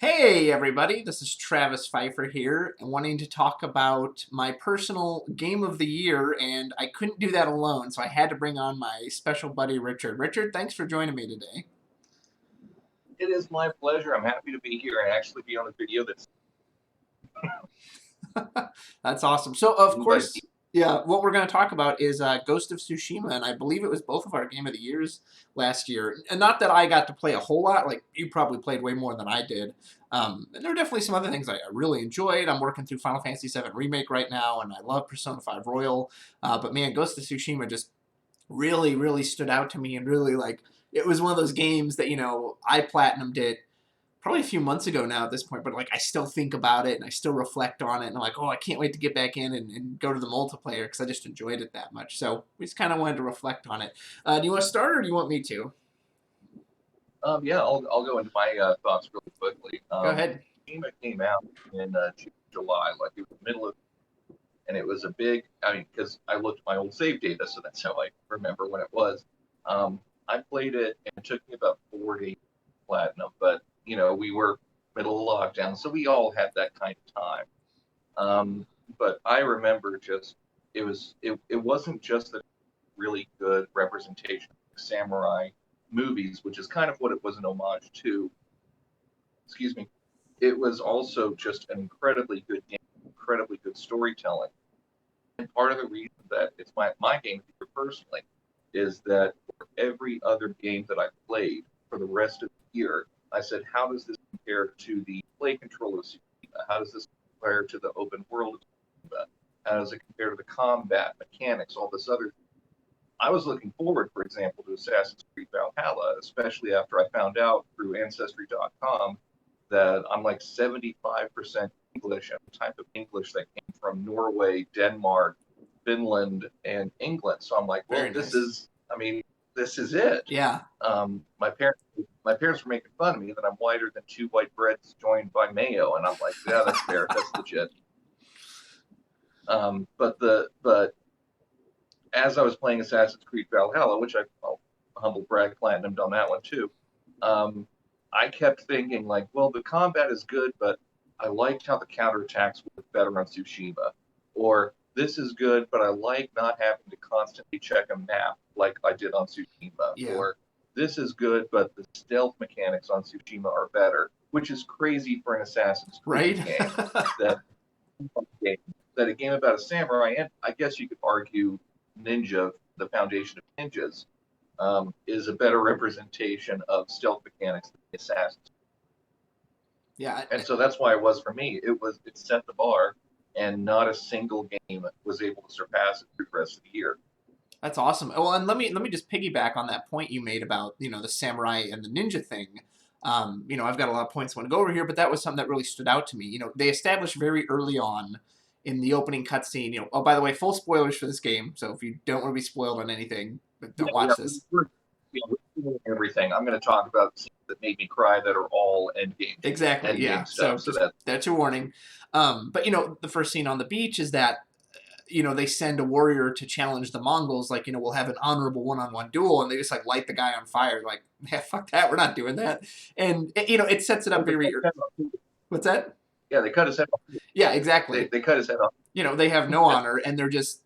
Hey everybody, this is Travis Pfeiffer here, and wanting to talk about my personal game of the year, and I couldn't do that alone, so I had to bring on my special buddy Richard. Richard, thanks for joining me today. It is my pleasure. I'm happy to be here and actually be on a video that's That's awesome. So, of seen by course, yeah, what we're going to talk about is Ghost of Tsushima, and I believe it was both of our Game of the Years last year. And not that I got to play a whole lot, like you probably played way more than I did. And there are definitely some other things I really enjoyed. I'm working through Final Fantasy VII Remake right now, and I love Persona 5 Royal. But man, Ghost of Tsushima just really, really stood out to me, and really, like, it was one of those games that, I platinumed it probably a few months ago now at this point, but like I still think about it and I still reflect on it, and I'm like, oh, I can't wait to get back in and go to the multiplayer because I just enjoyed it that much. So we just kind of wanted to reflect on it. Do you want to start or do you want me to? yeah, I'll go into my thoughts really quickly. Go ahead. Tsushima came out in July, like it was the middle of, and it was a big. I mean, because I looked at my old save data, so that's how I remember when it was. I played it, and it took me about 4 days platinum, but we were middle of lockdown, so we all had that kind of time. But I remember just it wasn't just a really good representation of samurai movies, which is kind of what it was an homage to. Excuse me. It was also just an incredibly good game, incredibly good storytelling. And part of the reason that it's my game here personally is that for every other game that I played for the rest of the year, I said, how does this compare to the play control of Tsushima? How does this compare to the open world of Tsushima? How does it compare to the combat mechanics, all this other? I was looking forward, for example, to Assassin's Creed Valhalla, especially after I found out through Ancestry.com that I'm like 75% English, and the type of English that came from Norway, Denmark, Finland, and England. So I'm like, well, Very this nice. is, I mean, this is it. Yeah. My parents were making fun of me that I'm whiter than two white breads joined by mayo, and I'm like, yeah, that's fair, that's legit. But as I was playing Assassin's Creed Valhalla, which I'll humble brag platinumed on that one too, I kept thinking like, well, the combat is good, but I liked how the counterattacks work better on Tsushima, or this is good, but I like not having to constantly check a map like I did on Tsushima, Yeah. or this is good, but the stealth mechanics on Tsushima are better, which is crazy for an Assassin's Right? Creed game. That game, that a game about a samurai, and I guess you could argue Ninja, the foundation of ninjas, is a better representation of stealth mechanics than the Assassin's. Yeah. And so that's why it was for me. It set the bar, and not a single game was able to surpass it through the rest of the year. That's awesome. Well, and let me just piggyback on that point you made about the samurai and the ninja thing. I've got a lot of points I want to go over here, but that was something that really stood out to me. They established very early on in the opening cutscene. Oh, by the way, full spoilers for this game. So if you don't want to be spoiled on anything, Yeah, don't watch this. we're everything. I'm going to talk about scenes that made me cry that are all Exactly. end Yeah. game So stuff. So just that that's your warning. But the first scene on the beach is that they send a warrior to challenge the Mongols. Like, we'll have an honorable one-on-one duel, and they just like light the guy on fire. Like, yeah, fuck that, we're not doing that. And it sets it up very. What's that? yeah, they cut his head off. Yeah, They, exactly. they cut his head off. They have no honor, and they're just.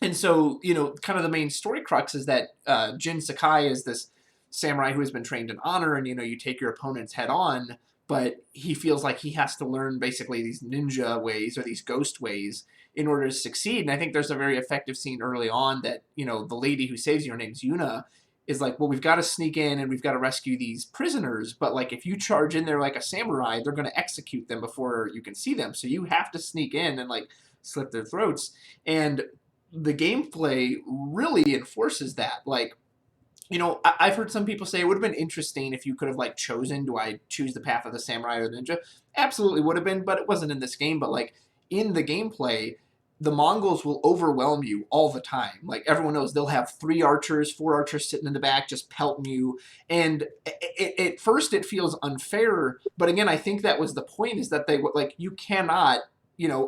And so, kind of the main story crux is that Jin Sakai is this samurai who has been trained in honor, and you take your opponent's head on, but he feels like he has to learn basically these ninja ways or these ghost ways in order to succeed. And I think there's a very effective scene early on that the lady who saves you, her name's Yuna, is like, well, we've got to sneak in and we've got to rescue these prisoners, but like if you charge in there like a samurai, they're going to execute them before you can see them, so you have to sneak in and like slit their throats. And the gameplay really enforces that. Like, I've heard some people say it would have been interesting if you could have like chosen, do I choose the path of the samurai or the ninja? Absolutely would have been, but it wasn't in this game. But like in the gameplay, the Mongols will overwhelm you all the time. Like everyone knows, they'll have 3 archers, 4 archers sitting in the back just pelting you. And at first it feels unfair, but again, I think that was the point, is that they like, you cannot,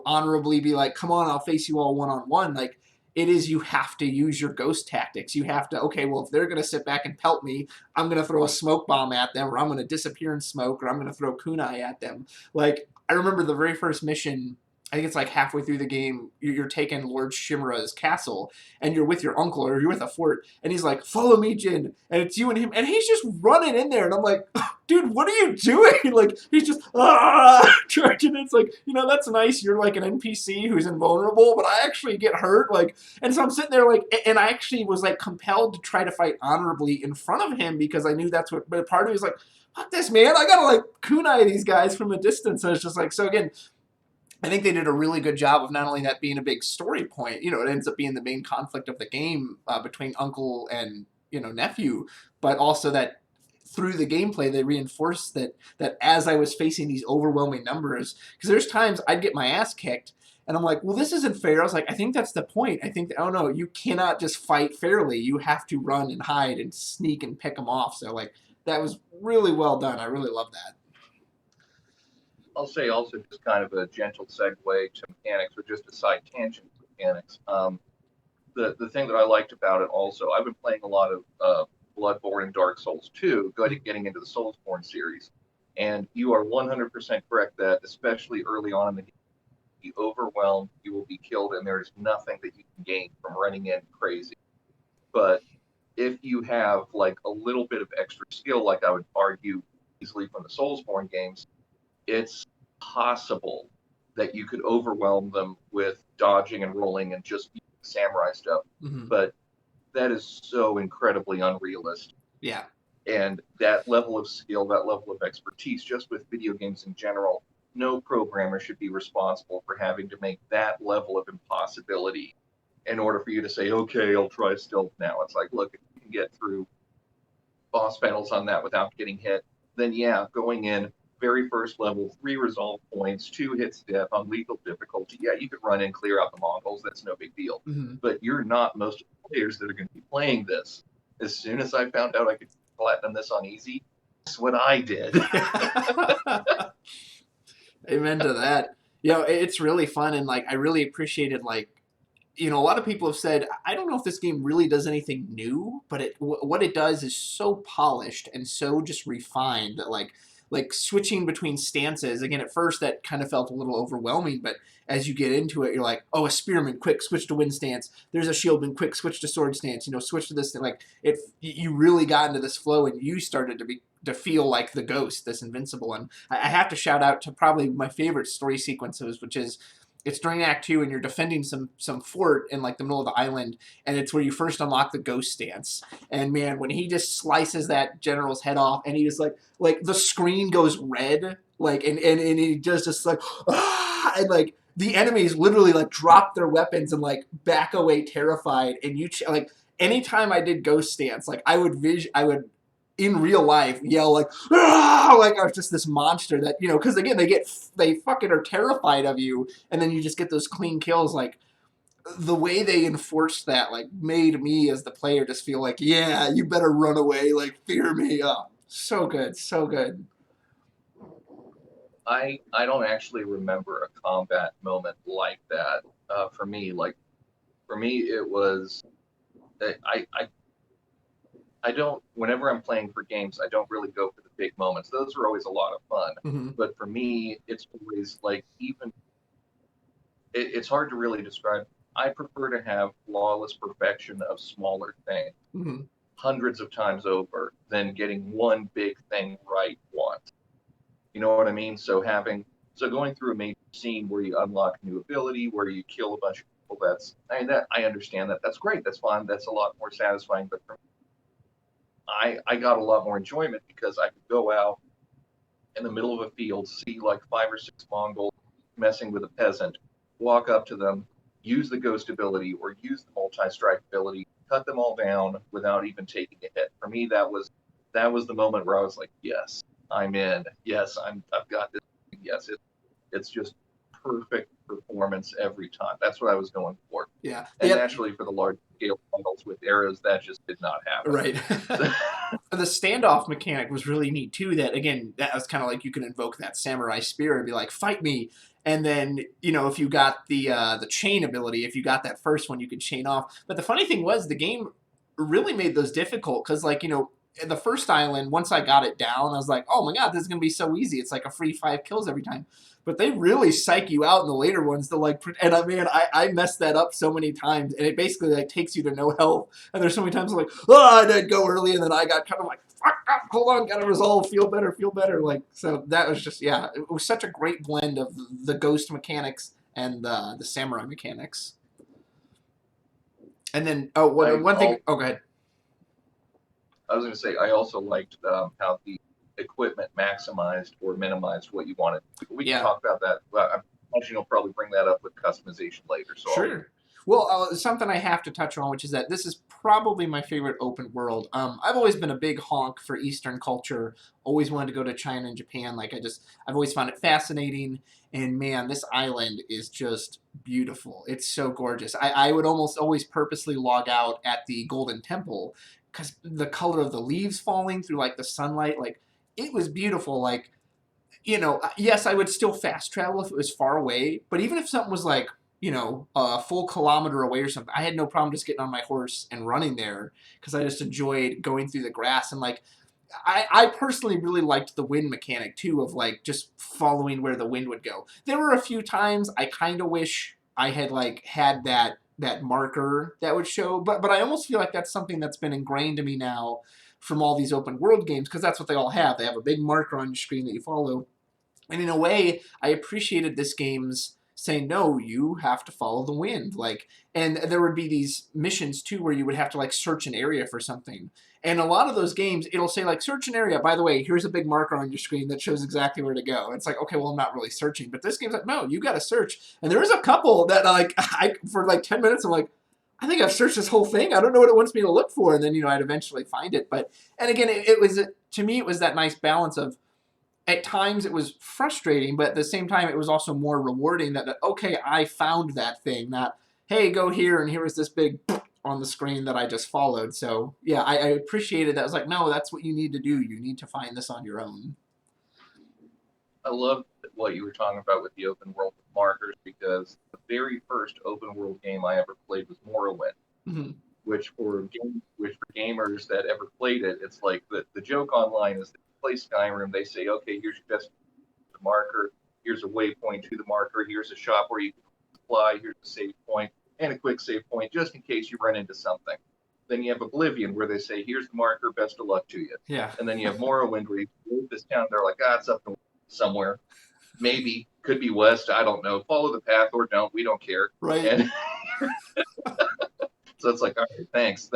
honorably be like, come on, I'll face you all one on one. Like, it is you have to use your ghost tactics. You have to, okay, well, if they're going to sit back and pelt me, I'm going to throw a smoke bomb at them, or I'm going to disappear in smoke, or I'm going to throw kunai at them. Like, I remember the very first mission, I think it's like halfway through the game, you're taking Lord Shimura's castle, and you're with your uncle, or you're with a fort, and he's like, follow me, Jin, and it's you and him, and he's just running in there, and I'm like, dude, what are you doing? Like, he's just, charging. It's like, that's nice. You're like an NPC who's invulnerable, but I actually get hurt. Like, and so I'm sitting there like, and I actually was like compelled to try to fight honorably in front of him because I knew that's what, but part of me was like, fuck this, man. I gotta like kunai these guys from a distance. And it's just like, so again, I think they did a really good job of not only that being a big story point, it ends up being the main conflict of the game between uncle and, nephew, but also that through the gameplay they reinforced that as I was facing these overwhelming numbers, because there's times I'd get my ass kicked and I'm like, well, this isn't fair. I was like, I think that's the point. I think, oh no, you cannot just fight fairly. You have to run and hide and sneak and pick them off. So like, that was really well done. I really love that. I'll say also just kind of a gentle segue to mechanics, or just a side tangent to mechanics. The thing that I liked about it also, I've been playing a lot of Bloodborne and Dark Souls 2, getting into the Soulsborne series, and you are 100% correct that especially early on in the game, you will be overwhelmed, you will be killed, and there's nothing that you can gain from running in crazy. But if you have like a little bit of extra skill, like I would argue easily from the Soulsborne games, it's possible that you could overwhelm them with dodging and rolling and just samurai stuff. Mm-hmm. But that is so incredibly unrealistic. Yeah. And that level of skill, that level of expertise, just with video games in general, no programmer should be responsible for having to make that level of impossibility in order for you to say, okay, I'll try stealth now. It's like, look, if you can get through boss battles on that without getting hit, then yeah, going in, very first level, 3 resolve points, 2 hits death on lethal difficulty. Yeah, you could run and clear out the Mongols. That's no big deal. Mm-hmm. But you're not most of the players that are going to be playing this. As soon as I found out I could platinum this on easy, that's what I did. Amen to that. It's really fun, and like I really appreciated like a lot of people have said, I don't know if this game really does anything new, but what it does is so polished and so just refined that like switching between stances, again, at first that kind of felt a little overwhelming, but as you get into it, you're like, oh, a spearman, quick, switch to wind stance. There's a shieldman, quick, switch to sword stance. Switch to this thing. Like you really got into this flow, and you started to feel like the ghost, this invincible. And I have to shout out to probably my favorite story sequences, which is it's during Act 2 and you're defending some fort in like the middle of the island, and it's where you first unlock the ghost stance. And man, when he just slices that general's head off and he just like the screen goes red, like and he just like and like the enemies literally like drop their weapons and like back away terrified, and like anytime I did ghost stance, like I would in real life yell like like I was just this monster that because again they fucking are terrified of you, and then you just get those clean kills. Like the way they enforced that like made me as the player just feel like, yeah, you better run away, like fear me. Oh, so good, so good. I don't actually remember a combat moment like that. For me, it was I don't, whenever I'm playing for games, I don't really go for the big moments. Those are always a lot of fun. Mm-hmm. But for me, it's always like, it's hard to really describe. I prefer to have flawless perfection of smaller things Mm-hmm. hundreds of times over than getting one big thing right once. You know what I mean? So going through a major scene where you unlock a new ability, where you kill a bunch of people, I understand that. That's great. That's fun. That's a lot more satisfying. But for I got a lot more enjoyment because I could go out in the middle of a field, see like 5 or 6 Mongols messing with a peasant, walk up to them, use the ghost ability or use the multi-strike ability, cut them all down without even taking a hit. For me, that was the moment where I was like, yes, I'm in. Yes, I've got this. Yes, it's just perfect performance every time. That's what I was going for. Yeah. And Yeah. naturally, for the large scale models with arrows, that just did not happen. Right. So, The standoff mechanic was really neat too. That again, that was kind of like you can invoke that samurai spirit and be like, "Fight me!" And then if you got the chain ability, if you got that first one, you could chain off. But the funny thing was, the game really made those difficult because, like the first island, once I got it down, I was like, "Oh my god, this is gonna be so easy! It's like a free 5 kills every time." But they really psych you out in the later ones to like, and I messed that up so many times, and it basically like takes you to no health. And there's so many times I'm like, oh, I didn't go early, and then I got kind of like, fuck up, hold on, gotta resolve, feel better. Like, so that was just, yeah, it was such a great blend of the ghost mechanics and the samurai mechanics. And then, one thing, go ahead. I was going to say, I also liked how the equipment maximized or minimized what you wanted. We can Yeah. talk about that. I'm imagine you'll probably bring that up with customization later. So Sure. Well, something I have to touch on, which is that this is probably my favorite open world. I've always been a big honk for Eastern culture. Always wanted to go to China and Japan. I've always found it fascinating. And man, this island is just beautiful. It's so gorgeous. I would almost always purposely log out at the Golden Temple because the color of the leaves falling through like the sunlight, like it was beautiful. Like yes, I would still fast travel if it was far away, but even if something was like, a full kilometer away or something, I had no problem just getting on my horse and running there because I just enjoyed going through the grass. And like, I personally really liked the wind mechanic too, of like just following where the wind would go. There were a few times I kind of wish I had like had that marker that would show, but I almost feel like that's something that's been ingrained to me now from all these open world games because that's what they all have. They have a big marker on your screen that you follow. And in a way, I appreciated this game's saying, no, you have to follow the wind. Like, and there would be these missions too where you would have to like search an area for something. And a lot of those games, it'll say like search an area. By the way, here's a big marker on your screen that shows exactly where to go. It's like, okay, well, I'm not really searching, but this game's like, no, you got to search. And there is a couple that like I for like 10 minutes, I'm like, I think I've searched this whole thing. I don't know what it wants me to look for, and then I'd eventually find it. But and again, it was to me, it was that nice balance of at times it was frustrating, but at the same time it was also more rewarding that okay, I found that thing. Not hey, go here and here was this big on the screen that I just followed. So yeah, I appreciated that. I was like, no, that's what you need to do. You need to find this on your own. I love what you were talking about with the open world with markers because the very first open world game I ever played was Morrowind. Mm-hmm. Which for gamers that ever played it, it's like the joke online is they play Skyrim, they say, okay, here's your best marker, here's a waypoint to the marker, here's a shop where you can fly, here's a save point, and a quick save point just in case you run into something. Then you have Oblivion where they say, here's the marker, best of luck to you. Yeah. And then you have Morrowind where you go to this town, they're like, it's up somewhere. Maybe, could be west, I don't know. Follow the path or don't, we don't care. Right. And so it's like, all right, thanks.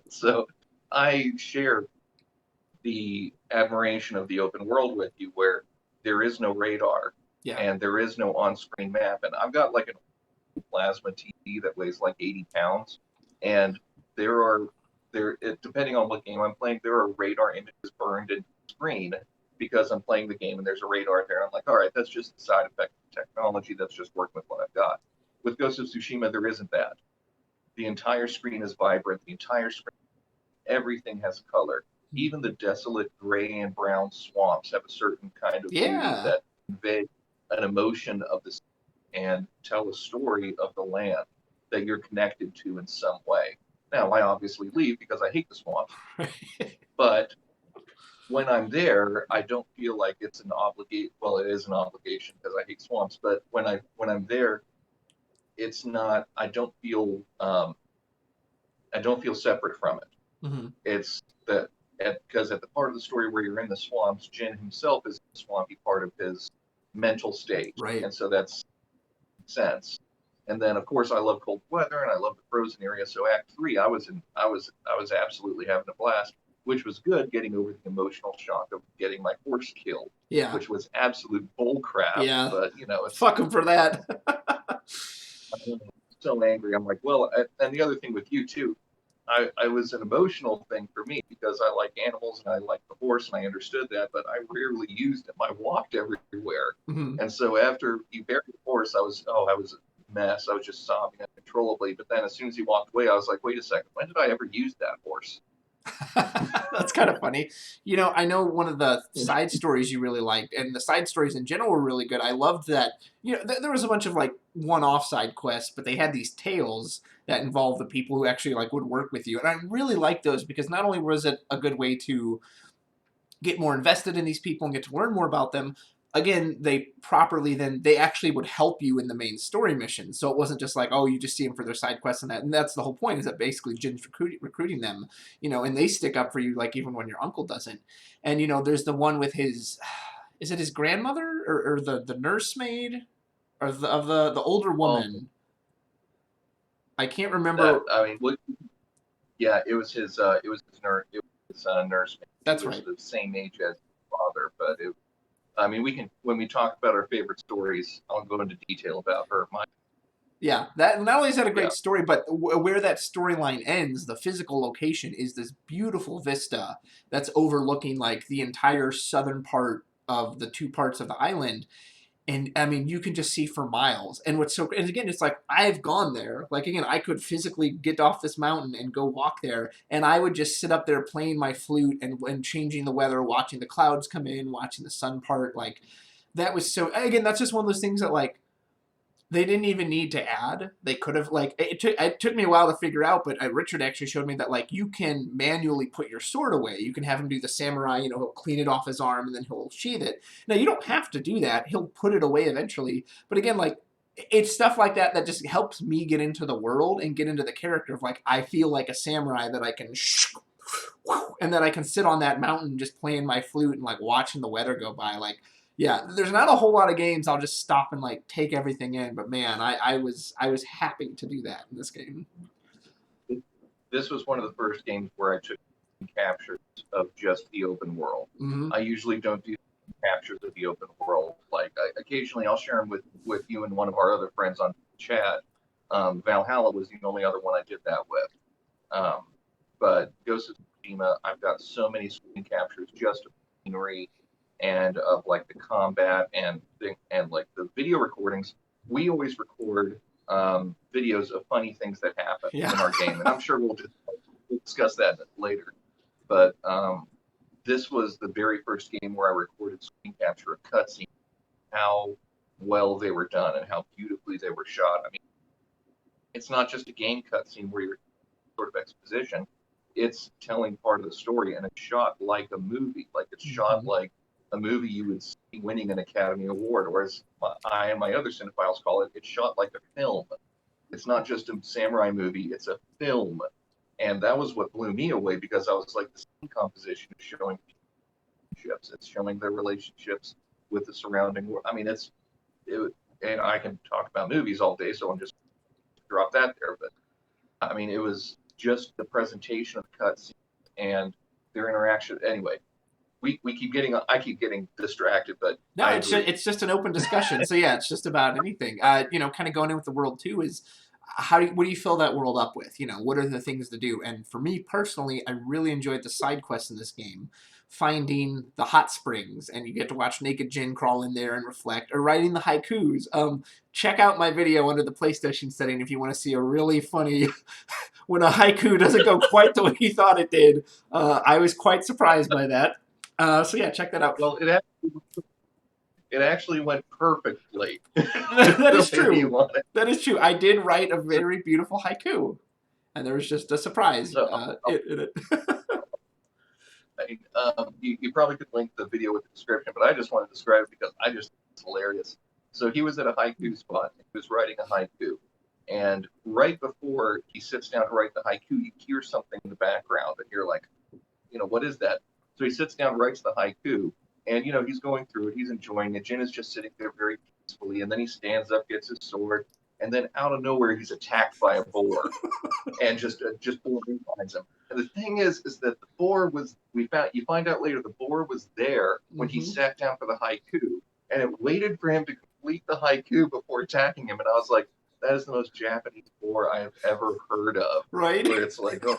So I share the admiration of the open world with you where there is no radar and there is no on-screen map. And I've got like a plasma TV that weighs like 80 pounds. And depending on what game I'm playing, there are radar images burned into the screen because I'm playing the game and there's a radar there. I'm like, all right, that's just the side effect of technology. That's just working with what I've got. With Ghost of Tsushima, there isn't that. The entire screen is vibrant. The entire screen, everything has color. Even the desolate gray and brown swamps have a certain kind of beauty that convey an emotion of the scene and tell a story of the land that you're connected to in some way. Now, I obviously leave because I hate the swamps, but when I'm there, I don't feel like it's an obligation. Well, it is an obligation because I hate swamps, but when I'm there, it's not. I don't feel separate from it. Mm-hmm. It's that because at the part of the story where you're in the swamps, Jin himself is the swampy part of his mental state, right? And so that's sense. And then of course I love cold weather and I love the frozen area. So Act 3, I was absolutely having a blast, which was good. Getting over the emotional shock of getting my horse killed, which was absolute bull crap. Yeah, but it's fuck him for that. I'm so angry. I'm like, well, and the other thing with you too, I was an emotional thing for me because I like animals and I like the horse and I understood that, but I rarely used him. I walked everywhere. Mm-hmm. And so after you bury the horse, horse, I was a mess. I was just sobbing uncontrollably. But then as soon as he walked away, I was like, wait a second, when did I ever use that horse? That's kind of funny. I know one of the side stories you really liked, and the side stories in general were really good. I loved that. There was a bunch of like one-off side quests, but they had these tales that involved the people who actually like would work with you, and I really liked those because not only was it a good way to get more invested in these people and get to learn more about them. Again, they actually would help you in the main story mission. So it wasn't just like, oh, you just see them for their side quests and that's the whole point is that basically Jin's recruiting them, and they stick up for you like even when your uncle doesn't. And there's the one with his, is it his grandmother or the nursemaid or the older Oh, woman? I can't that remember. I mean, yeah, it was his nurse. He That's was right. the same age as his father, but I mean, we can when we talk about our favorite stories, I'll go into detail about her. Yeah, that not only is that a Yeah, great story, but where that storyline ends, the physical location is this beautiful vista that's overlooking like the entire southern part of the two parts of the island. And I mean, you can just see for miles. And and again, it's like I've gone there. Like again, I could physically get off this mountain and go walk there, and I would just sit up there playing my flute and changing the weather, watching the clouds come in, watching the sun part. Like that was so. Again, that's just one of those things that like they didn't even need to add. They could have like it took me a while to figure out, but Richard actually showed me that like you can manually put your sword away. You can have him do the samurai. He'll clean it off his arm and then he'll sheath it. Now you don't have to do that. He'll put it away eventually. But again, like it's stuff like that that just helps me get into the world and get into the character of like I feel like a samurai that I can and that I can sit on that mountain just playing my flute and like watching the weather go by. Like, yeah, there's not a whole lot of games I'll just stop and like take everything in, but man, I was happy to do that in this game. this was one of the first games where I took captures of just the open world. Mm-hmm. I usually don't do captures of the open world. Like occasionally, I'll share them with you and one of our other friends on chat. Valhalla was the only other one I did that with. Um, but Ghost of Tsushima, I've got so many screen captures just of scenery and of like the combat and like the video recordings. We always record videos of funny things that happen Yeah. in our game, and I'm sure we'll discuss that later. But this was the very first game where I recorded screen capture of cutscenes, how well they were done and how beautifully they were shot. I mean, it's not just a game cutscene where you're sort of exposition. It's telling part of the story, and it's shot like a movie. Like it's shot Mm-hmm. like a movie you would see winning an Academy Award, or as I and my other cinephiles call it, it's shot like a film. It's not just a samurai movie; it's a film, and that was what blew me away because I was like, the scene composition is showing relationships. It's showing their relationships with the surrounding world. I mean, and I can talk about movies all day, so I'm just drop that there. But I mean, it was just the presentation of the cutscenes and their interaction. Anyway, we keep getting I keep getting distracted, but No, I it's agree. it's just an open discussion. So yeah, it's just about anything. Kind of going in with the world too is what do you fill that world up with? What are the things to do? And for me personally, I really enjoyed the side quests in this game. Finding the hot springs, and you get to watch Naked Jin crawl in there and reflect, or writing the haikus. Check out my video under the PlayStation setting if you want to see a really funny when a haiku doesn't go quite the way you thought it did. I was quite surprised by that. So yeah, check that out. Well, it actually went perfectly That the is way you true. want it. That is true. I did write a very beautiful haiku, and there was just a surprise So in it. you probably could link the video with the description, but I just want to describe it because I just think it's hilarious. So he was at a haiku spot. He was writing a haiku. And right before he sits down to write the haiku, you hear something in the background, and you're like, what is that? So he sits down, writes the haiku, and he's going through it, he's enjoying it. Jin is just sitting there very peacefully, and then he stands up, gets his sword, and then out of nowhere he's attacked by a boar, and just boar finds him. And the thing is that the boar was you find out later the boar was there when he Mm-hmm. sat down for the haiku, and it waited for him to complete the haiku before attacking him, and I was like, that is the most Japanese boar I have ever heard of. Right? Where it's like, oh,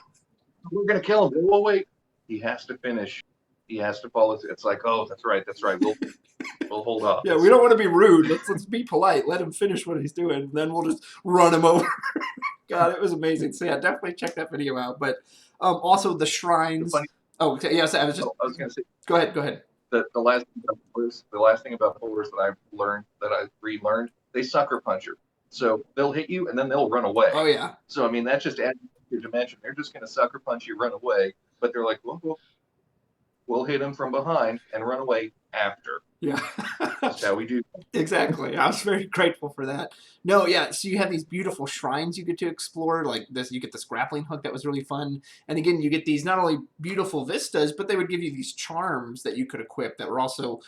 we're gonna kill him. Oh wait, he has to finish. he has to follow. It's like, oh, that's right, that's right. We'll hold off. Yeah, we don't want to be rude. Let's be polite. Let him finish what he's doing. Then we'll just run him over. God, it was amazing. So yeah, definitely check that video out. But also the The shrines. funny. Oh, yes, I was just. Oh, I was going to say Go ahead. Go ahead. the last thing about bowlers that I've learned that I've relearned, they sucker punch you. So they'll hit you and then they'll run away. Oh yeah. So I mean that just adds your dimension. They're just going to sucker punch you, run away, but they're like, we'll hit them from behind and run away after. Yeah. That's how we do. Exactly. I was very grateful for that. No, yeah. So you have these beautiful shrines you get to explore. Like this, you get this grappling hook that was really fun. And again, you get these not only beautiful vistas, but they would give you these charms that you could equip that were also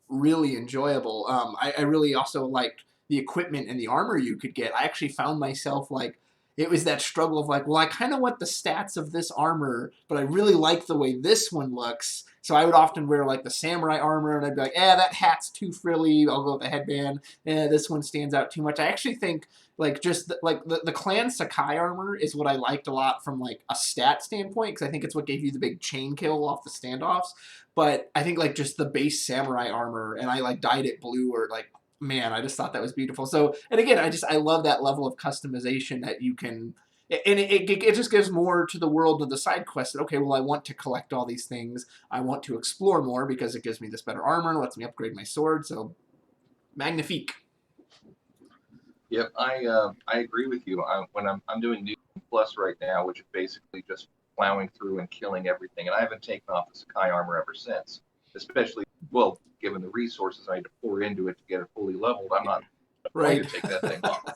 really enjoyable. I really also liked the equipment and the armor you could get. I actually found myself like it was that struggle of like, well, I kind of want the stats of this armor, but I really like the way this one looks. So I would often wear like the samurai armor, and I'd be like, that hat's too frilly. I'll go with the headband. This one stands out too much. I actually think like just the clan Sakai armor is what I liked a lot from like a stat standpoint, because I think it's what gave you the big chain kill off the standoffs. But I think like just the base samurai armor, and I like dyed it blue, or like, man, I just thought that was beautiful. So, and again, I love that level of customization that you can, and it just gives more to the world of the side quest. That, okay, well, I want to collect all these things. I want to explore more because it gives me this better armor, lets me upgrade my sword. So, magnifique. Yep, I agree with you. When I'm doing New Plus right now, which is basically just plowing through and killing everything, and I haven't taken off the Sakai armor ever since. Especially, well, given the resources I need to pour into it to get it fully leveled, I'm not going Right. to take that thing off.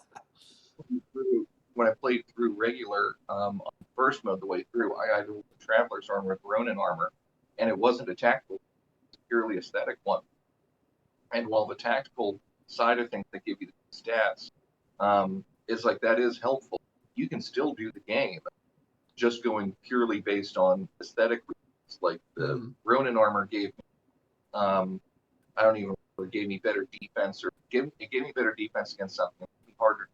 When I played through regular on first mode the way through, I either with the Traveler's armor with Ronin armor, and it wasn't a tactical, it was a purely aesthetic one. And while the tactical side of things that give you the stats is like that is helpful, you can still do the game just going purely based on aesthetic reasons. Like the Ronin armor gave me, I don't even know, it gave me better defense, or it gave me better defense against something harder.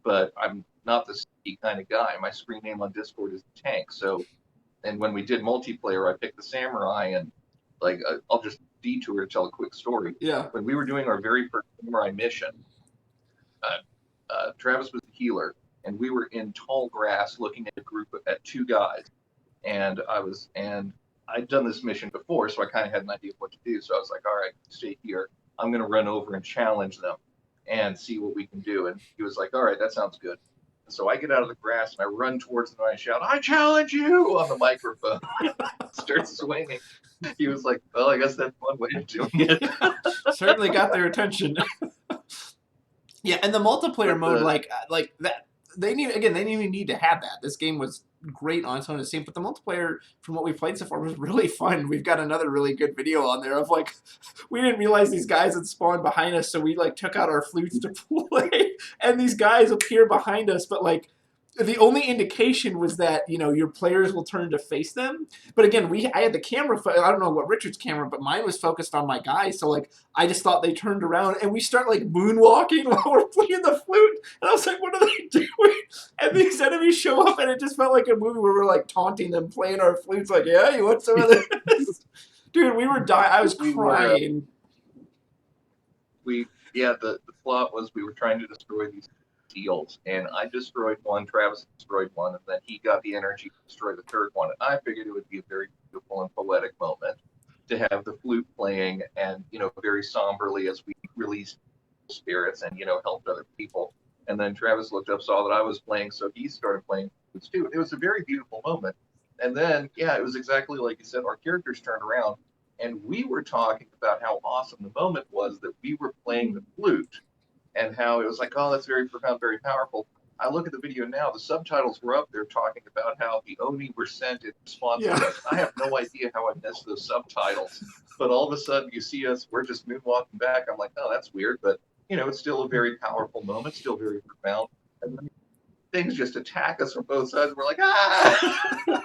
But I'm not the sneaky kind of guy. My screen name on Discord is Tank. So, and when we did multiplayer, I picked the Samurai, and like I'll just detour to tell a quick story. Yeah. When we were doing our very first Samurai mission, Travis was the healer, and we were in tall grass looking at a group at two guys, and I'd done this mission before, so I kind of had an idea of what to do. So I was like, all right, stay here. I'm going to run over and challenge them and see what we can do. And he was like, all right, that sounds good. And so I get out of the grass and I run towards them and I shout, I challenge you on the microphone. Start swinging. He was like, well, I guess that's one way of doing it. Certainly got their attention. Yeah, and the multiplayer mode, like that, they didn't even need to have that. This game was great on its own, but the multiplayer from what we played so far was really fun. We've got another really good video on there of like, we didn't realize these guys had spawned behind us, so we like took out our flutes to play, and these guys appear behind us, but like, the only indication was that, your players will turn to face them. But again, I had the camera, I don't know what Richard's camera, but mine was focused on my guys. So like, I just thought they turned around and we start like moonwalking while we're playing the flute. And I was like, what are they doing? And these enemies show up and it just felt like a movie where we're like taunting them, playing our flutes. Like, yeah, you want some of this? Dude, we were dying. I was crying. The plot was we were trying to destroy these seals, and I destroyed one, Travis destroyed one, and then he got the energy to destroy the third one. And I figured it would be a very beautiful and poetic moment to have the flute playing and, very somberly as we released spirits and, helped other people. And then Travis looked up, saw that I was playing, so he started playing flutes too. It was a very beautiful moment. And then, it was exactly like you said, our characters turned around, and we were talking about how awesome the moment was that we were playing the flute, and how it was like, oh, that's very profound, very powerful. I look at the video now, the subtitles were up there talking about how the Oni were sent in response to us. I have no idea how I missed those subtitles. But all of a sudden you see us, we're just moonwalking back. I'm like, oh, that's weird. But, it's still a very powerful moment, still very profound. And then things just attack us from both sides. We're like, ah!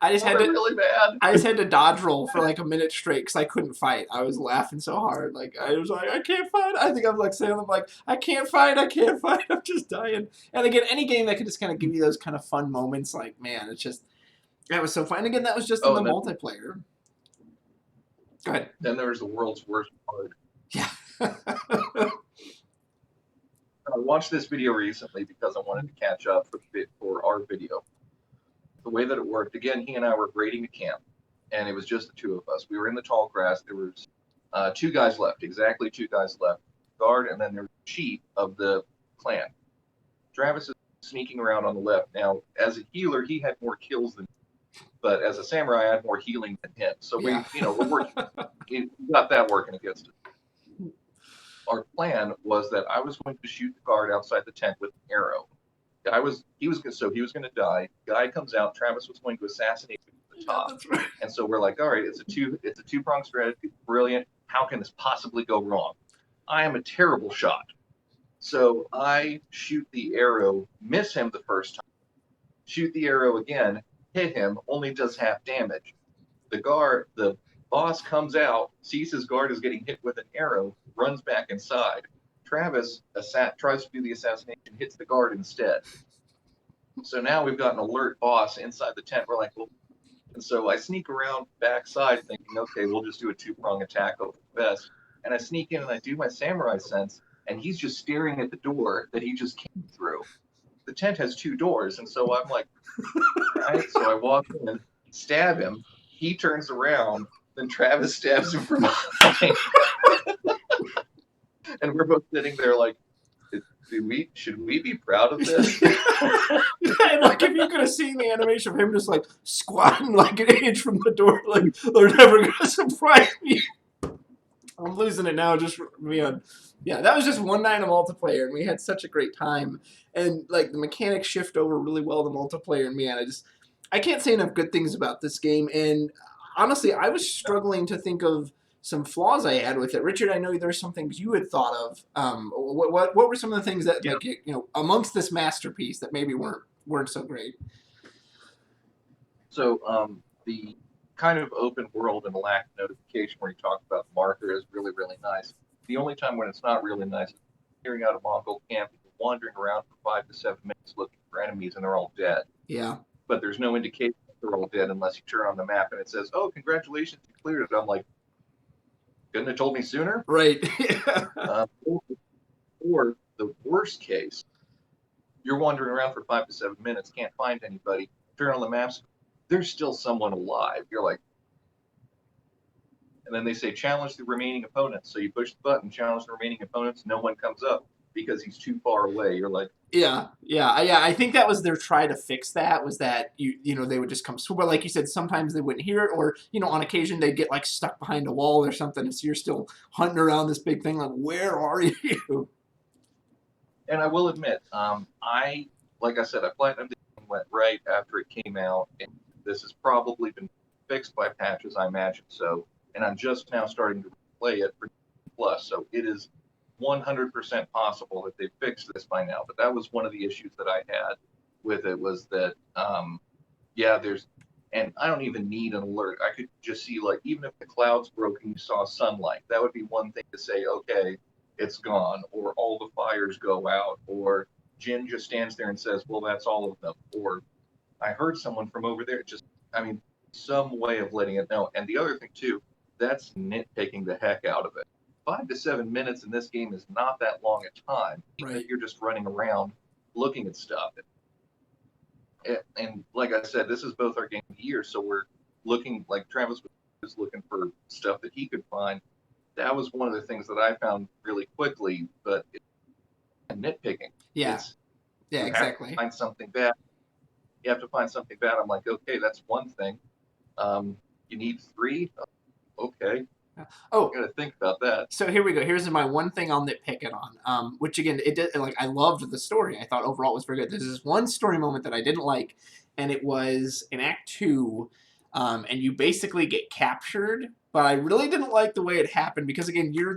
I just really bad. I just had to dodge roll for like a minute straight because I couldn't fight. I was laughing so hard. Like I was like, I can't fight. I think I'm like saying, I'm like, I can't fight. I'm just dying. And again, any game that can just kind of give you those kind of fun moments, like man, it's just That was so fun. And again, that was just in Oh, the and then multiplayer. Go ahead. there was the world's worst part. Yeah. I watched this video recently because I wanted to catch up for our video. The way that it worked, again, he and I were grading a camp, and it was just the two of us. We were in the tall grass. There was two guys left, exactly two guys left, guard, and then there was the chief of the clan. Travis is sneaking around on the left. Now, as a healer, he had more kills than me, but as a samurai, I had more healing than him. So Yeah. we're working. We got that working against us. Our plan was that I was going to shoot the guard outside the tent with an arrow. He was going to die. Guy comes out. Travis was going to assassinate him at the Yeah, top. that's right. And so we're like, all right, it's a two-pronged strategy. Brilliant. How can this possibly go wrong? I am a terrible shot. So I shoot the arrow, miss him the first time, shoot the arrow again, hit him, only does half damage. The boss comes out, sees his guard is getting hit with an arrow, runs back inside. Travis tries to do the assassination, hits the guard instead. So now we've got an alert boss inside the tent. We're like, well, and so I sneak around backside thinking, okay, we'll just do a two-prong attack over the vest. And I sneak in and I do my samurai sense, and he's just staring at the door that he just came through. The tent has two doors, and so I'm like, all right. So I walk in, stab him. He turns around, then Travis stabs him from behind. And we're both sitting there like, should we be proud of this? And like if you could have seen the animation of him just like squatting like an inch from the door, like they're never gonna surprise me. I'm losing it now just man. Yeah, that was just one night of multiplayer and we had such a great time. And like the mechanics shift over really well to multiplayer and man, I can't say enough good things about this game. And honestly, I was struggling to think of some flaws I had with it. Richard, I know there's some things you had thought of. What were some of the things that Yeah. like amongst this masterpiece that maybe weren't so great? So the kind of open world and the lack of notification where you talk about the marker is really, really nice. The only time when it's not really nice is hearing out a Mongol camp, wandering around for 5 to 7 minutes looking for enemies and they're all dead. Yeah. But there's no indication that they're all dead unless you turn on the map and it says, oh, congratulations, you cleared it. I'm like, couldn't have told me sooner? Right. Or the worst case, you're wandering around for 5 to 7 minutes, can't find anybody, turn on the maps, there's still someone alive. You're like, and then they say challenge the remaining opponents. So you push the button, challenge the remaining opponents, no one comes up because he's too far away. You're like, yeah. I think that was their try to fix that was that they would just come. But like you said, sometimes they wouldn't hear it, or on occasion they'd get like stuck behind a wall or something, and so you're still hunting around this big thing. Like, where are you? and I will admit, like I said, I platinumed it and went right after it came out. And this has probably been fixed by patches, I imagine so. And I'm just now starting to play it for Plus, so it is 100% possible that they fixed this by now. But that was one of the issues that I had with it was that, and I don't even need an alert. I could just see, like, even if the clouds broke and you saw sunlight, that would be one thing to say, okay, it's gone, or all the fires go out, or Jin just stands there and says, well, that's all of them, or I heard someone from over there. Some way of letting it know. And the other thing, too, that's nitpicking the heck out of it. 5 to 7 minutes in this game is not that long a time. Right. You're just running around looking at stuff. And like I said, this is both our game of the year, so we're looking, like Travis was looking for stuff that he could find. That was one of the things that I found really quickly, but nitpicking. Yeah. Yeah, exactly. Have to find something bad. You have to find something bad. I'm like, okay, that's one thing. You need 3? Okay. Oh, I gotta think about that. So here we go. Here's my one thing I'll nitpick it on. Which again, it did like I loved the story. I thought overall it was very good. There's this one story moment that I didn't like, and it was in Act 2, and you basically get captured. But I really didn't like the way it happened because again, you're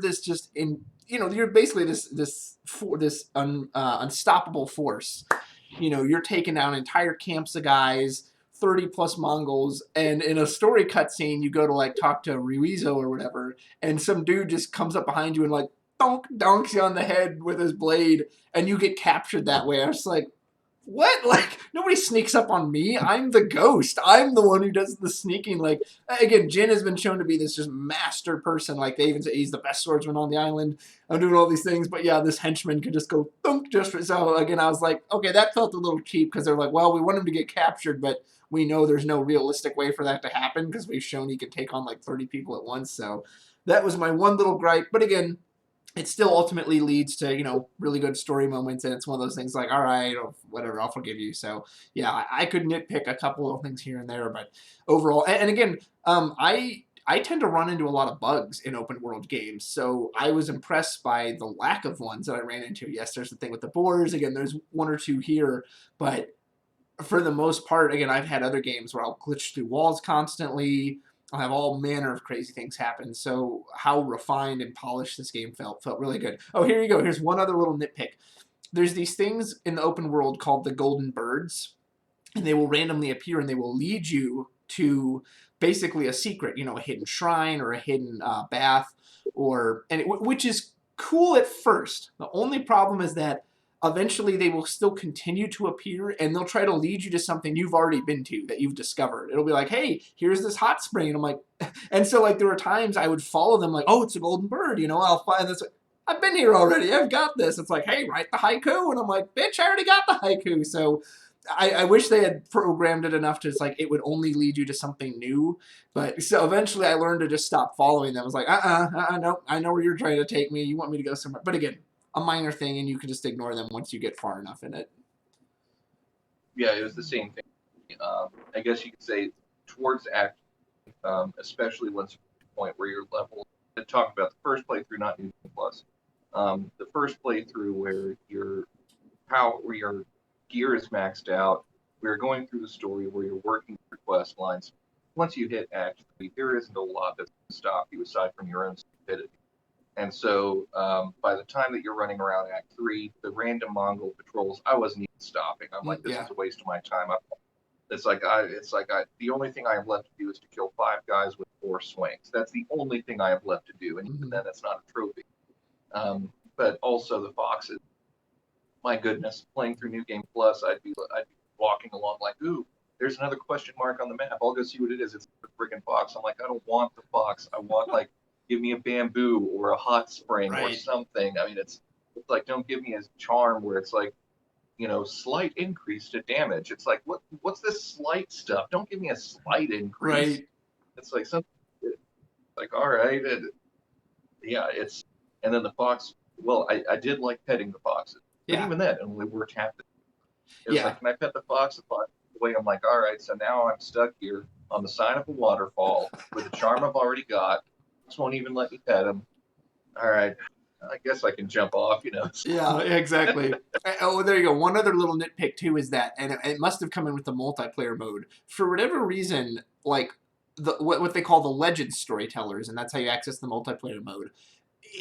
you're basically this unstoppable force. You're taking down entire camps of guys. 30 plus Mongols, and in a story cutscene, you go to like talk to Ruizo or whatever, and some dude just comes up behind you and like donks you on the head with his blade, and you get captured that way. I was like, what? Like, nobody sneaks up on me. I'm the ghost. I'm the one who does the sneaking. Like, again, Jin has been shown to be this just master person. Like, they even say he's the best swordsman on the island. I'm doing all these things, but yeah, this henchman could just go thunk just for, so again, I was like, okay, that felt a little cheap because they're like, well, we want him to get captured, but we know there's no realistic way for that to happen because we've shown he can take on like 30 people at once. So that was my one little gripe. But again, it still ultimately leads to really good story moments, and it's one of those things like, all right, or whatever, I'll forgive you. So yeah, I could nitpick a couple of things here and there, but overall, and again, I tend to run into a lot of bugs in open world games, so I was impressed by the lack of ones that I ran into. Yes, there's the thing with the boars. Again, there's one or two here, but for the most part, again, I've had other games where I'll glitch through walls constantly. I'll have all manner of crazy things happen. So how refined and polished this game felt really good. Oh, here you go. Here's one other little nitpick. There's these things in the open world called the golden birds, and they will randomly appear and they will lead you to basically a secret, a hidden shrine or a hidden bath, which is cool at first. The only problem is that eventually they will still continue to appear and they'll try to lead you to something you've already been to that you've discovered. It'll be like, hey, here's this hot spring. And I'm like, and so like there were times I would follow them like, oh, it's a golden bird, I'll find this. I've been here already. I've got this. It's like, hey, write the haiku. And I'm like, bitch, I already got the haiku. So I wish they had programmed it enough to it's like it would only lead you to something new. But so eventually I learned to just stop following them. I was like, no, I know where you're trying to take me. You want me to go somewhere. But again, a minor thing, and you can just ignore them once you get far enough in it. Yeah, it was the same thing. I guess you could say towards act, especially once you get to the point where you're level. To talk about the first playthrough, not New Game Plus. The first playthrough where your gear is maxed out. We're going through the story where you're working through quest lines. Once you hit Act 3, there isn't a lot that's going to stop you aside from your own stupidity. And so by the time that you're running around Act 3, the random Mongol patrols, I wasn't even stopping. I'm like, this Yeah, is a waste of my time. The only thing I have left to do is to kill 5 guys with 4 swings. That's the only thing I have left to do, and even mm-hmm. then, that's not a trophy. But also the foxes. My goodness, playing through New Game Plus, I'd be walking along like, ooh, there's another question mark on the map. I'll go see what it is. It's a freaking fox. I'm like, I don't want the fox. I want like, give me a bamboo or a hot spring or Right, something. I mean, it's like, don't give me a charm where it's like, slight increase to damage. It's like, what's this slight stuff? Don't give me a slight increase. right, It's like something like, all right, yeah, and then the fox. Well, I did like petting the foxes, but yeah, even that only worked half the. It was yeah. like, can I pet the fox? The fox away. I'm like, all right, so now I'm stuck here on the side of a waterfall with a charm I've already got. This won't even let me pet him. All right, I guess I can jump off. Yeah, exactly. Oh, there you go. One other little nitpick too is that, and it must have come in with the multiplayer mode for whatever reason. Like what they call the legend storytellers, and that's how you access the multiplayer mode.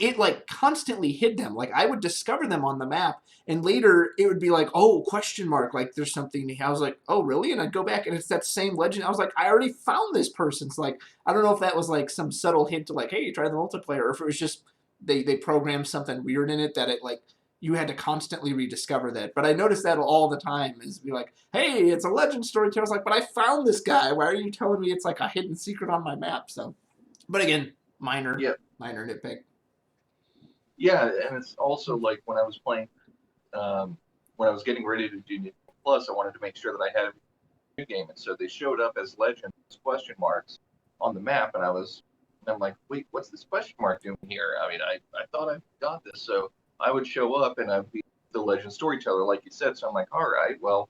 It like constantly hid them. Like I would discover them on the map, and later it would be like, oh, question mark, like there's something. I was like, oh, really? And I'd go back, and it's that same legend. I was like, I already found this person. So like, I don't know if that was like some subtle hint to like, hey, try the multiplayer, or if it was just they programmed something weird in it that it like you had to constantly rediscover that. But I noticed that all the time is be like, hey, it's a legend storyteller. I was like, but I found this guy. Why are you telling me it's like a hidden secret on my map? So, but again, minor Yeah, minor nitpick. yeah, and it's also like when I was getting ready to do New Game Plus, I wanted to make sure that I had a new game, and so they showed up as legends question marks on the map, and I'm like, wait, what's this question mark doing here? I mean, I thought I got this, so I would show up and I'd be the legend storyteller, like you said. So I'm like, all right, well,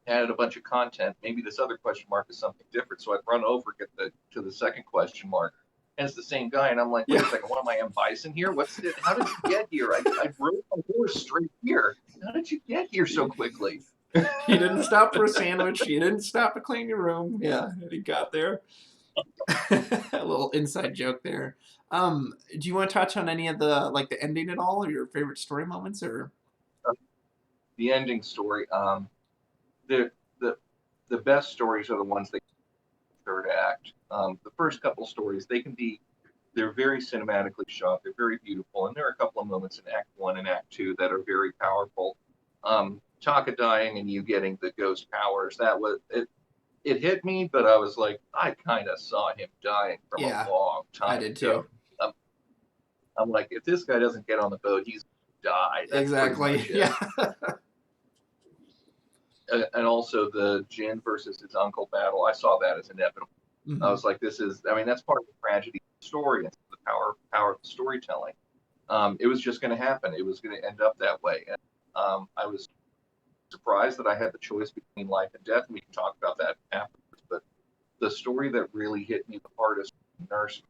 added a bunch of content. Maybe this other question mark is something different. So I'd run over, get to the second question mark, and it's the same guy. And I'm like, wait Yeah, a second, what am I, M. Bison here? What's it? How did you get here? I rode my horse straight here. How did you get here so quickly? he didn't stop for a sandwich. He didn't stop to clean your room. Yeah, and he got there. A little inside joke there. Do you want to touch on any of the like the ending at all, or your favorite story moments, or? The ending story. The the the best stories are the ones that third act. The first couple stories, they're very cinematically shot. They're very beautiful, and there are a couple of moments in Act 1 and Act 2 that are very powerful. Taka dying and you getting the ghost powers, that was it. It hit me, but I was like, I kind of saw him dying from a Yeah, long I time did ago. too. I'm, I'm like, if this guy doesn't get on the boat, he's die. That's pretty Exactly. much it. Yeah. And also the Jin versus his uncle battle, I saw that as inevitable. I Hmm. was like, this is, I mean, that's part of the tragedy of the story and the power of the storytelling. It was just going to happen. It was going to end up that way. And I was surprised that I had the choice between life and death. And we can talk about that afterwards. But the story that really hit me the hardest, Nurse,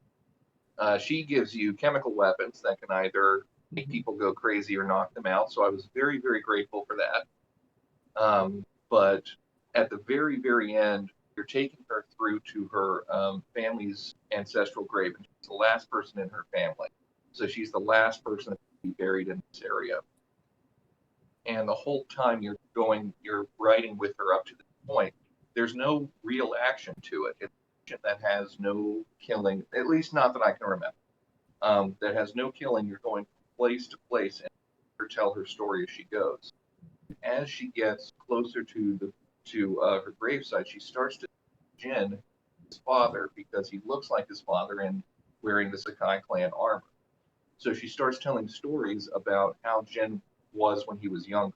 she gives you chemical weapons that can either make Hmm. people go crazy or knock them out. So I was very, very grateful for that. But at the very, very end, you're taking her through to her family's ancestral grave, and she's the last person in her family. So she's the last person to be buried in this area. And the whole time you're riding with her up to this point. There's no real action to it. It's action that has no killing, at least not that I can remember. That has no killing. You're going from place to place and her tell her story as she goes. As she gets closer to her gravesite, she starts to Jin his father because he looks like his father and wearing the Sakai clan armor. So she starts telling stories about how Jin was when he was younger.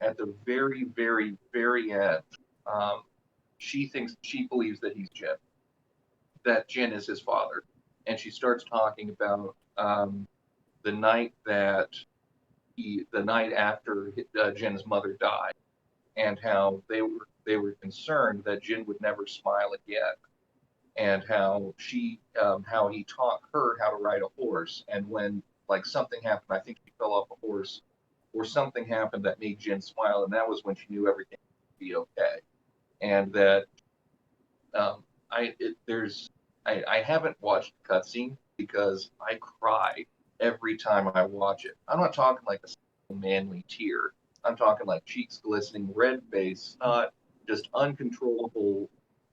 At the very, very, very end, um, she believes that he's Jin, that Jin is his father, and she starts talking about the night that the night after Jin's mother died, and how they were concerned that Jin would never smile again, and how he taught her how to ride a horse, and when like something happened, I think she fell off a horse, or something happened that made Jin smile, and that was when she knew everything would be okay, and that I it, there's I haven't watched the cutscene because I cry every time I watch it. I'm not talking like a manly tear. I'm talking like cheeks glistening, red face, not just uncontrollable,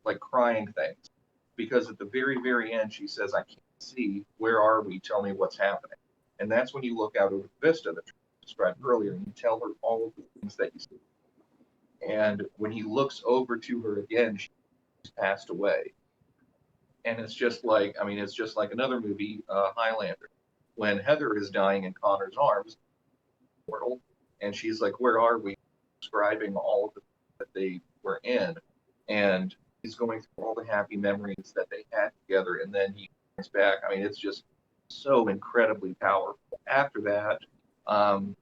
like crying things. Because at the very, very end, she says, I can't see. Where are we? Tell me what's happening. And that's when you look out over the vista that you described earlier and you tell her all of the things that you see. And when he looks over to her again, she's passed away. And it's just like, I mean, it's just like another movie, Highlander, when Heather is dying in Connor's arms, mortal, and she's like, "Where are we?" Describing all of the that they were in, and he's going through all the happy memories that they had together, and then he comes back. I mean, it's just so incredibly powerful. After that, um,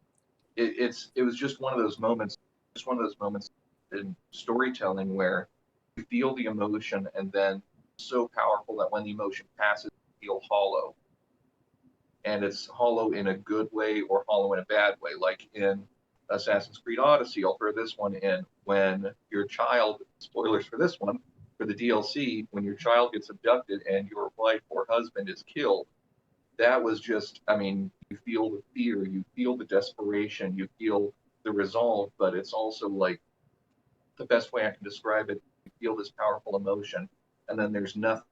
it was just one of those moments in storytelling where you feel the emotion, and then so powerful that when the emotion passes, you feel hollow, and it's hollow in a good way or hollow in a bad way. Like in Assassin's Creed Odyssey, I'll throw this one in. When your child, spoilers for this one, for the DLC, when your child gets abducted and your wife or husband is killed, that was just, I mean, you feel the fear, you feel the desperation, you feel the resolve, but it's also like the best way I can describe it. You feel this powerful emotion, and then there's nothing.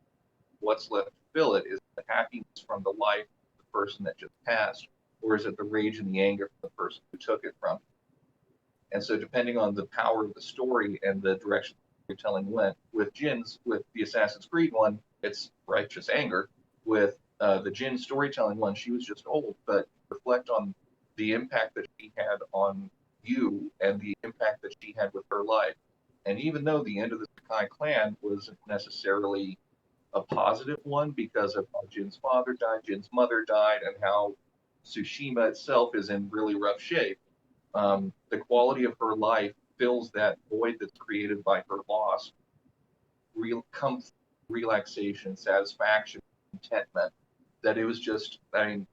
What's left to fill it is the happiness from the life of the person that just passed, or is it the rage and the anger from the person who took it from you? And so, depending on the power of the story and the direction the storytelling went, with the Assassin's Creed one, it's righteous anger. With the Jin storytelling one, she was just old, but reflect on the impact that she had on you and the impact that she had with her life. And even though the end of the Sakai clan wasn't necessarily a positive one because of how Jin's father died, Jin's mother died, and how Tsushima itself is in really rough shape. The quality of her life fills that void that's created by her loss. Real comfort, relaxation, satisfaction, contentment. That it was just, I mean,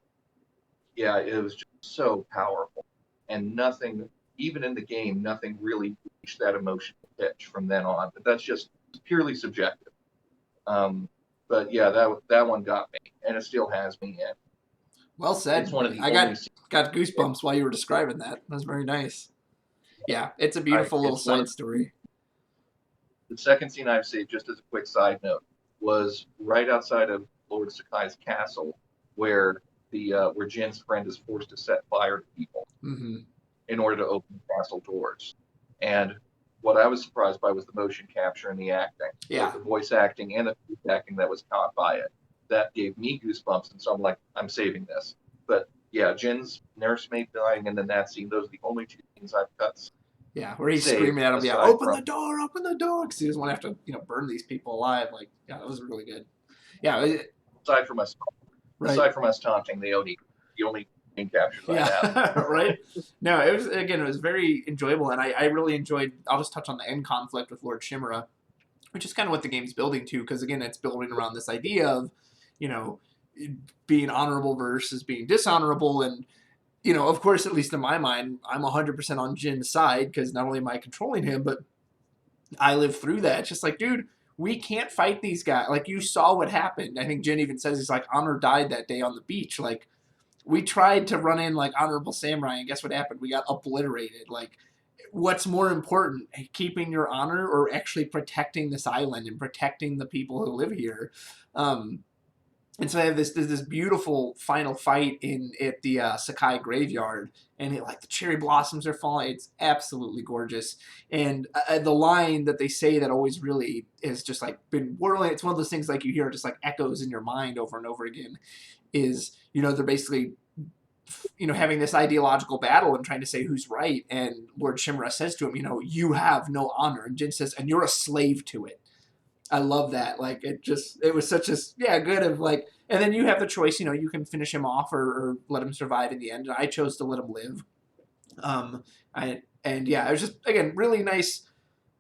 yeah, it was just so powerful. And nothing, even in the game, nothing really reached that emotional pitch from then on. But that's just purely subjective. Um, but yeah, that one got me, and it still has me. And Well it's said. one of the I only. got goosebumps while you were describing that. That's very nice. Yeah, it's a beautiful little It's one of side story. the second scene I've saved, just as a quick side note, was right outside of Lord Sakai's castle, where where Jin's friend is forced to set fire to people. Hmm. in order to open the castle doors. And what I was surprised by was the motion capture and the acting, Yeah. like the voice acting and the voice acting that was caught by it. That gave me goosebumps, and so I'm like, I'm saving this. But yeah, Jin's nursemaid dying and then that scene, those are the only two scenes I've cut Yeah, where he's screaming saved at him, yeah, aside open from the door, because he doesn't want to have to, burn these people alive. Like, yeah, that was really good. Yeah, aside from us right. aside from us taunting the only scene captures I Yeah, have. right. No, it was very enjoyable, and I really enjoyed. I'll just touch on the end conflict with Lord Shimura, which is kind of what the game's building to, because again, it's building around this idea of, you know, being honorable versus being dishonorable, and of course, at least in my mind, I'm 100% on Jin's side because not only am I controlling him, but I lived through that. It's just like, dude, we can't fight these guys. Like, you saw what happened. I think Jin even says he's like, Honor died that day on the beach. Like, we tried to run in like honorable samurai, and guess what happened? We got obliterated. Like, what's more important, keeping your honor or actually protecting this island and protecting the people who live here? Um, and so they have this beautiful final fight at the Sakai graveyard, and like the cherry blossoms are falling. It's absolutely gorgeous. And the line that they say that always really is just like been whirling. It's one of those things like you hear just like echoes in your mind over and over again. Is they're basically having this ideological battle and trying to say who's right. And Lord Shimura says to him, you have no honor. And Jin says, and you're a slave to it. I love that. Like, it was such a, yeah, good of like, and then you have the choice, you can finish him off or let him survive in the end. And I chose to let him live. And yeah, it was just, again, really nice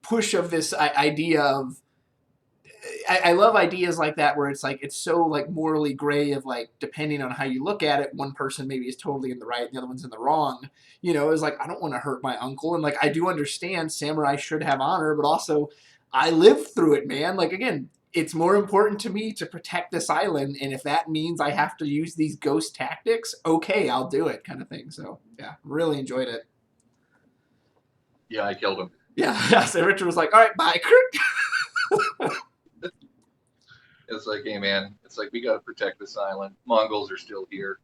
push of this idea of, I love ideas like that where it's like, it's so like morally gray of like, depending on how you look at it, one person maybe is totally in the right and the other one's in the wrong. It's like, I don't want to hurt my uncle. And like, I do understand samurai should have honor, but also I lived through it, man. Like, again, it's more important to me to protect this island. And if that means I have to use these ghost tactics, okay, I'll do it, kind of thing. So yeah, really enjoyed it. Yeah, I killed him. Yeah. So Richard was like, all right, bye. It's like, hey man, it's like we got to protect this island. Mongols are still here.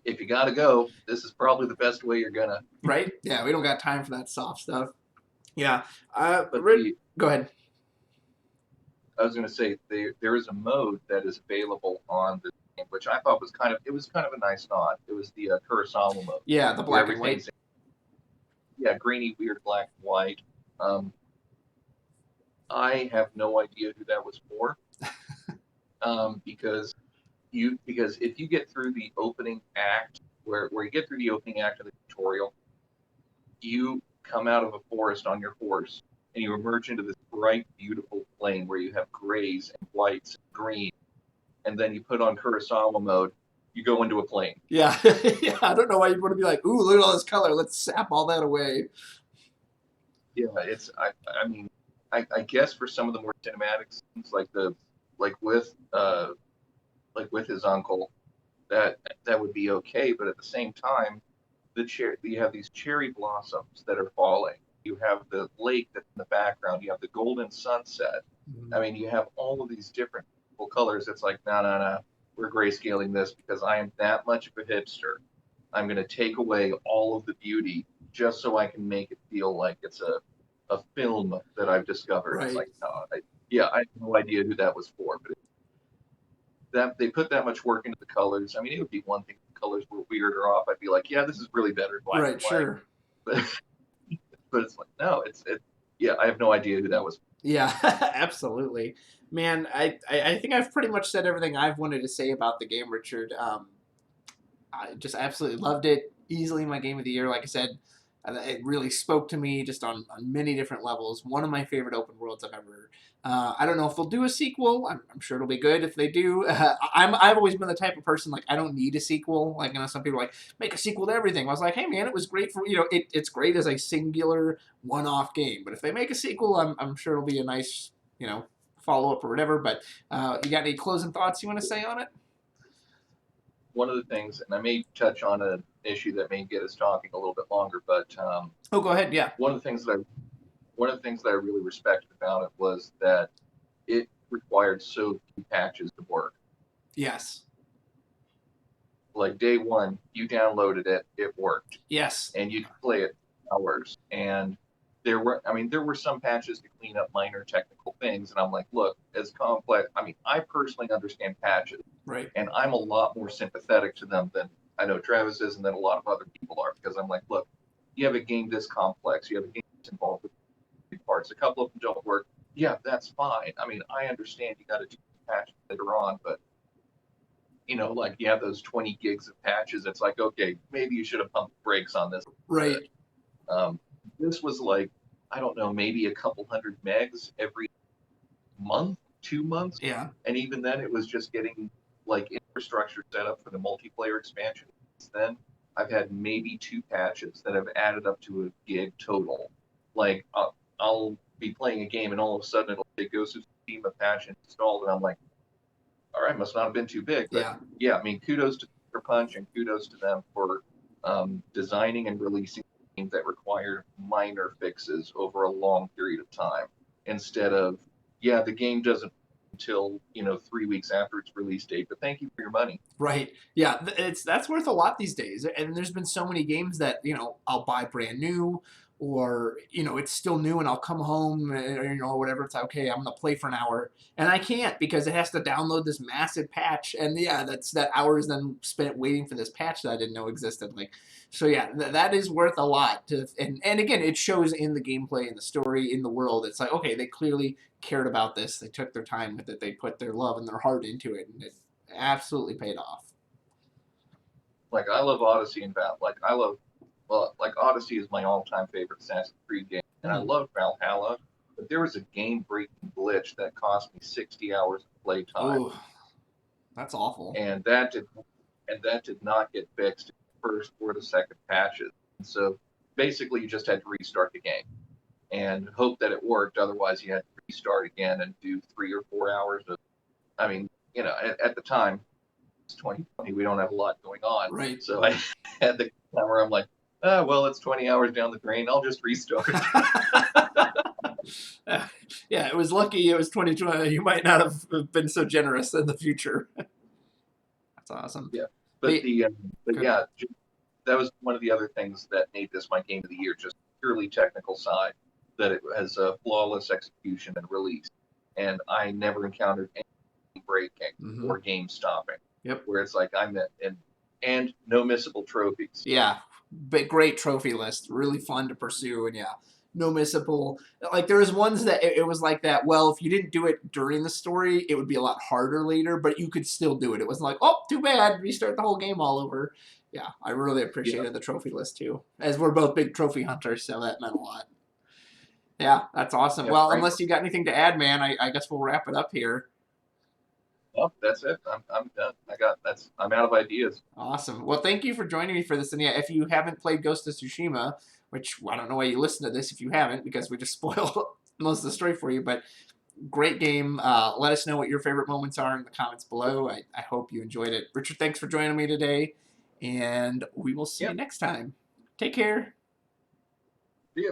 If you got to go, this is probably the best way you're gonna. Right? Yeah, we don't got time for that soft stuff. Yeah. But Go ahead. I was going to say there is a mode that is available on the game, which I thought was kind of a nice nod. It was the Kurosawa mode. Yeah, the black and white. Yeah, grainy, weird black and white. I have no idea who that was for, because if you get through the opening act, where you get through the opening act of the tutorial, you come out of a forest on your horse and you emerge into this bright, beautiful plain where you have grays and whites and green, and then you put on Kurosawa mode, you go into a plain. Yeah, yeah. I don't know why you'd want to be like, ooh, look at all this color. Let's sap all that away. Yeah, I mean, I guess for some of the more cinematic scenes, like with his uncle, that would be okay. But at the same time, you have these cherry blossoms that are falling. You have the lake that's in the background. You have the golden sunset. Mm-hmm. I mean, you have all of these different colors. It's like, no, we're grayscaling this because I am that much of a hipster. I'm going to take away all of the beauty just so I can make it feel like it's a film that I've discovered. Right. It's like, I have no idea who that was for, but that they put that much work into the colors. I mean, it would be one thing if the colors were weird or off. I'd be like, yeah, this is really better in black and white. Sure. But it's like, no, yeah, I have no idea who that was. Yeah, absolutely. Man, I think I've pretty much said everything I've wanted to say about the game, Richard. I just absolutely loved it. Easily my game of the year. Like I said, it really spoke to me just on many different levels. One of my favorite open worlds I've ever. I don't know if they'll do a sequel. I'm sure it'll be good if they do. I've always been the type of person like I don't need a sequel. Like some people are like make a sequel to everything. I was like, hey man, it was great for it's great as a singular one-off game. But if they make a sequel, I'm sure it'll be a nice follow up or whatever. But you got any closing thoughts you want to say on it? One of the things, and I may touch on an issue that may get us talking a little bit longer, but go ahead. Yeah. One of the things that I really respected about it was that it required so few patches to work. Yes. like day one, you downloaded it, it worked, Yes. and you could play it hours. And there were some patches to clean up minor technical things, and I'm like, look, as complex. I mean, I personally understand patches, Right. and I'm a lot more sympathetic to them than I know Travis is, and than a lot of other people are, because I'm like, look, you have a game this complex, you have a game that's involved with parts, a couple of them don't work. Yeah, that's fine. I mean, I understand you got to do patches later on, but like you have those 20 gigs of patches. It's like, okay, maybe you should have pumped brakes on this a bit. Right. Um, this was like, I don't know, maybe a couple hundred megs every month, 2 months. Yeah. And even then, it was just getting like infrastructure set up for the multiplayer expansion. Since then, I've had maybe 2 patches that have added up to a gig total. Like, I'll be playing a game and all of a sudden it'll say Ghost of Tsushima patch installed, and I'm like, all right, must not have been too big. But Yeah. yeah, I mean, kudos to Sucker Punch and kudos to them for designing and releasing games that require minor fixes over a long period of time instead of, yeah, the game doesn't until 3 weeks after its release date, but thank you for your money. Right. Yeah. That's worth a lot these days. And there's been so many games that I'll buy brand new, or it's still new, and I'll come home, or whatever. It's like, okay, I'm gonna play for an hour, and I can't because it has to download this massive patch, and yeah, that hour is then spent waiting for this patch that I didn't know existed. Like, so yeah, that is worth a lot. And again, it shows in the gameplay, in the story, in the world. It's like, okay, they clearly cared about this. They took their time with it. They put their love and their heart into it, and it absolutely paid off. Like, I love Odyssey and Val. Like, like Odyssey is my all-time favorite Assassin's Creed game, and I Mm. love Valhalla. But there was a game-breaking glitch that cost me 60 hours of playtime, Oh, that's awful. and that did not get fixed in the first or the second patches. And so basically, you just had to restart the game and hope that it worked. Otherwise, you had to restart again and do 3 or 4 hours of. I mean, at the time, it's 2020. We don't have a lot going on, Right. so I had the time where I'm like, oh, well, it's 20 hours down the drain. I'll just restart. Yeah, it was lucky it was 2020. You might not have been so generous in the future. That's awesome. Yeah, but But, good. yeah, that was one of the other things that made this my game of the year, just purely technical side, that it has a flawless execution and release, and I never encountered any breaking Mm-hmm. or game stopping. Yep. Where it's like and no missable trophies. Yeah, but great trophy list. Really fun to pursue, and yeah, no missable. Like there was ones that it was like that. Well, if you didn't do it during the story, it would be a lot harder later, but you could still do it. It wasn't like, oh, too bad, restart the whole game all over. Yeah, I really Yeah, appreciated the trophy list too, as we're both big trophy hunters, so that meant a lot. Yeah, that's awesome. yeah, Well, right. unless you got anything to add, man, I guess we'll wrap it up here. Well, that's it. I'm done. I'm out of ideas. Awesome. Well, thank you for joining me for this. And yeah, if you haven't played Ghost of Tsushima, which I don't know why you listen to this if you haven't, because we just spoiled most of the story for you, but great game. Let us know what your favorite moments are in the comments below. I hope you enjoyed it. Richard, thanks for joining me today, and we will see you Yeah. next time. Take care. See ya.